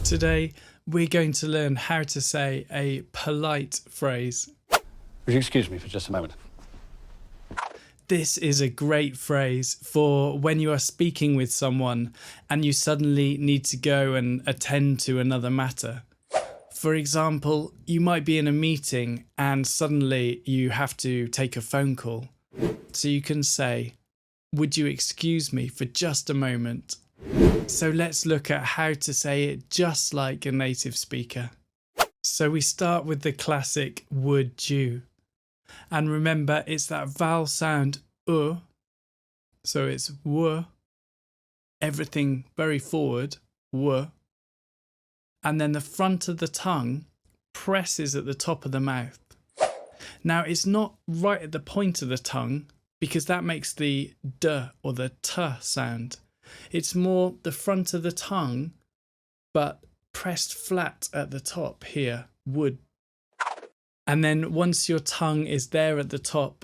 Today, we're going to learn how to say a polite phrase. Would you excuse me for just a moment? This is a great phrase for when you are speaking with someone and you suddenly need to go and attend to another matter. For example, you might be in a meeting and suddenly you have to take a phone call. So you can say, "Would you excuse me for just a moment?" So let's look at how to say it just like a native speaker. So we start with the classic would you. And remember, it's that vowel sound so it's w, everything very forward, w. And then the front of the tongue presses at the top of the mouth. Now it's not right at the point of the tongue because that makes the d or the t sound. It's more the front of the tongue, but pressed flat at the top here, would. And then once your tongue is there at the top,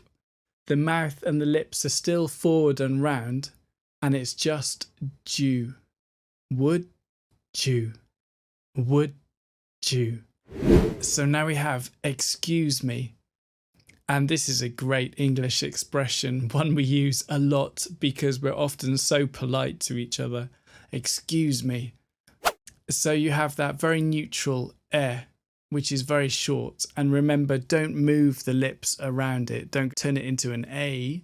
the mouth and the lips are still forward and round, and it's just dew. Would dew. Would dew. So now we have excuse me. And this is a great English expression, one we use a lot because we're often so polite to each other. Excuse me. So you have that very neutral which is very short. And remember, don't move the lips around it. Don't turn it into an A.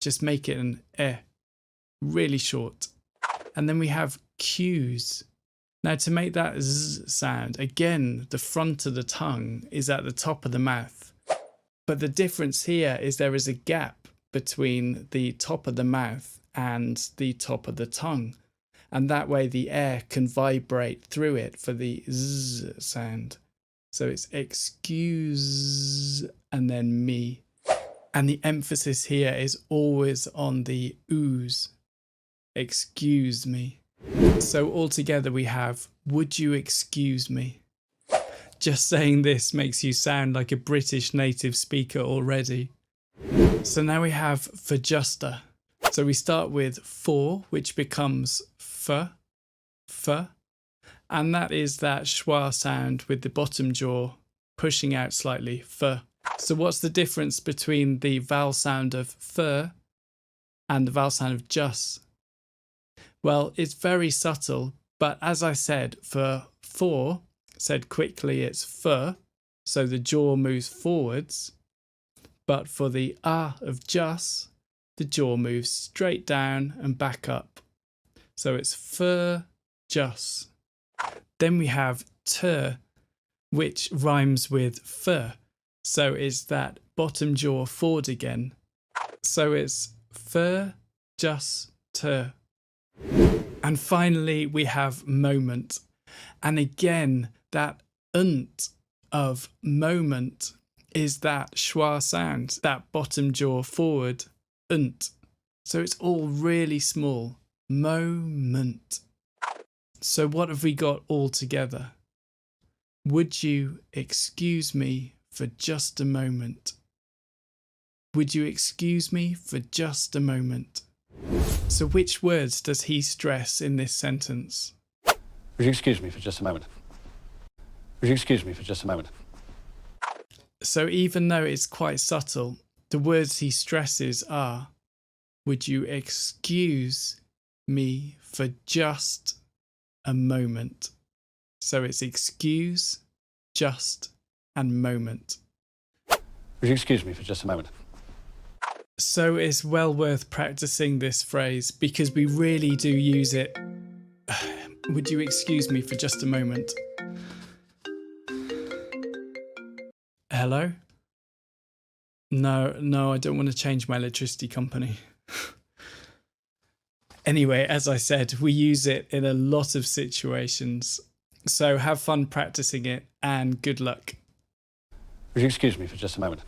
Just make it an really short. And then we have Q's. Now to make that Z sound, again, the front of the tongue is at the top of the mouth. But the difference here is there is a gap between the top of the mouth and the top of the tongue. And that way the air can vibrate through it for the Z sound. So it's excuse and then me. And the emphasis here is always on the ooze. Excuse me. So altogether we have, would you excuse me? Just saying this makes you sound like a British native speaker already. So now we have for juster. So we start with for, which becomes f, and that is that schwa sound with the bottom jaw pushing out slightly, f. So what's the difference between the vowel sound of f and the vowel sound of jus? Well, it's very subtle, but as I said, for said quickly, it's f, so the jaw moves forwards. But for the of jus, the jaw moves straight down and back up. So it's f, jus. Then we have t, which rhymes with f. So it's that bottom jaw forward again. So it's f, jus, t. And finally, we have moment. And again, that of moment is that schwa sound, that bottom jaw forward, So it's all really small. Moment. So what have we got all together? Would you excuse me for just a moment? Would you excuse me for just a moment? So which words does he stress in this sentence? Would you excuse me for just a moment? Would you excuse me for just a moment? So even though it's quite subtle, the words he stresses are, would you excuse me for just a moment? So it's excuse, just, and moment. Would you excuse me for just a moment? So it's well worth practicing this phrase because we really do use it. Would you excuse me for just a moment? Hello? No, I don't want to change my electricity company. Anyway, as I said, we use it in a lot of situations. So have fun practicing it and good luck. Would you excuse me for just a moment?